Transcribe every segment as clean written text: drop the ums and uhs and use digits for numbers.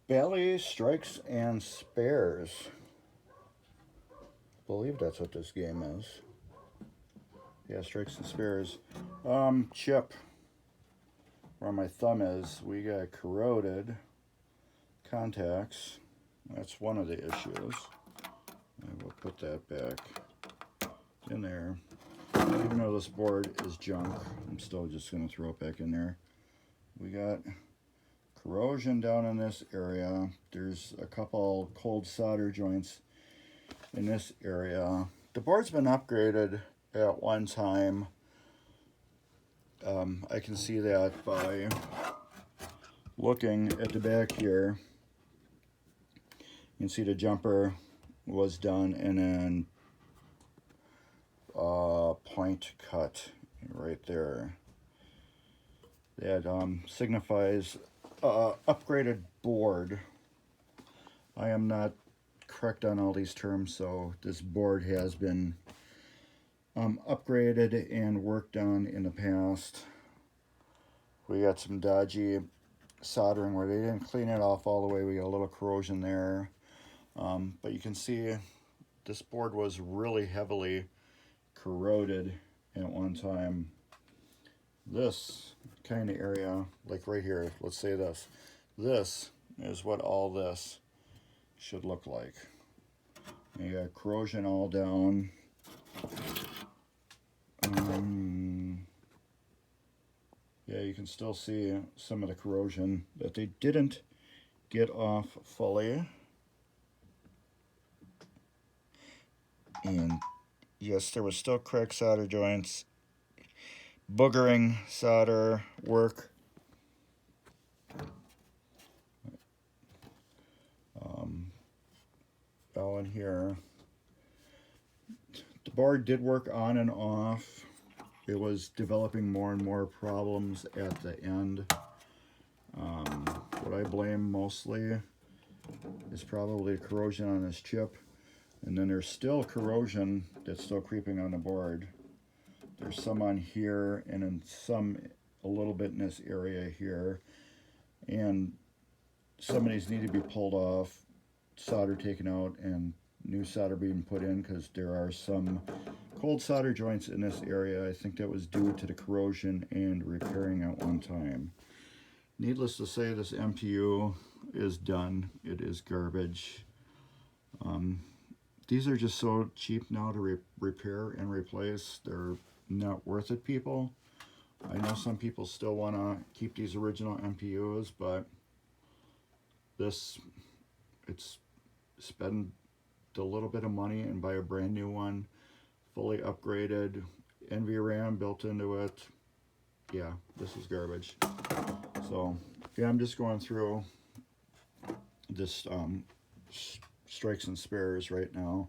Bally strikes and spares. I believe that's what this game is. Yeah, strikes and spares. Chip, where my thumb is, we got corroded contacts. That's one of the issues. I will put that back in there. Even though this board is junk, I'm still just going to throw it back in there. We got corrosion down in this area. There's a couple cold solder joints in this area. The board's been upgraded at one time. I can see that by looking at the back here. You can see the jumper was done and then point cut right there. That signifies upgraded board. I am not correct on all these terms, so this board has been upgraded and worked on in the past. We got some dodgy soldering where they didn't clean it off all the way. We got a little corrosion there. But you can see this board was really heavily corroded at one time. This kind of area, like right here, let's say this is what all this should look like. You got corrosion all down. Yeah, you can still see some of the corrosion that they didn't get off fully. And yes, there was still cracked solder joints, boogering solder work. All in here. The board did work on and off. It was developing more and more problems at the end. What I blame mostly is probably corrosion on this chip. And then there's still corrosion that's still creeping on the board. There's some on here and then some a little bit in this area here. And some of these need to be pulled off, solder taken out, and new solder being put in because there are some cold solder joints in this area. I think that was due to the corrosion and repairing at one time. Needless to say, this MPU is done. It is garbage. These are just so cheap now to repair and replace. They're not worth it, people. I know some people still want to keep these original MPUs, but it's spend a little bit of money and buy a brand new one, fully upgraded, NVRAM built into it. Yeah, this is garbage. So yeah, I'm just going through this strikes and spares right now.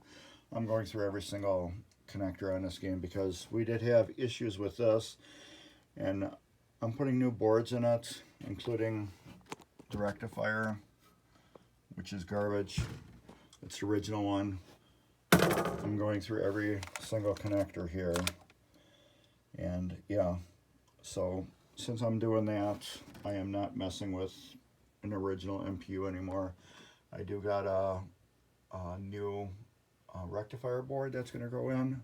I'm going through every single connector on this game because we did have issues with this, and I'm putting new boards in it, including the rectifier, which is garbage. It's the original one. I'm going through every single connector here, and yeah, so since I'm doing that, I am not messing with an original MPU anymore. I do got a new rectifier board that's going to go in.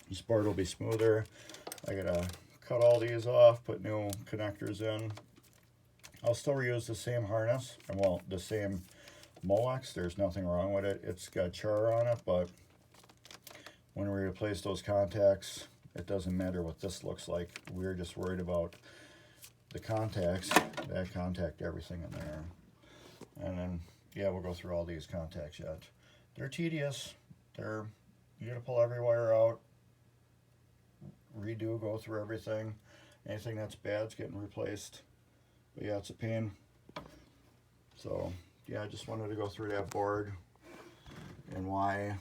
This board will be smoother. I gotta cut all these off, put new connectors in. I'll still reuse the same harness, and well, the same Molex. There's nothing wrong with it. It's got char on it, but when we replace those contacts, it doesn't matter what this looks like. We're just worried about the contacts, that contact, everything in there. And then, yeah, we'll go through all these contacts yet. They're tedious. You gotta pull every wire out, redo, go through everything. Anything that's bad's getting replaced. But yeah, it's a pain. So yeah, I just wanted to go through that board and why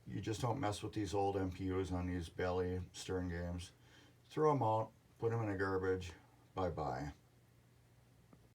you just don't mess with these old MPUs on these Bally Stern games. Throw them out, put them in the garbage. Bye bye.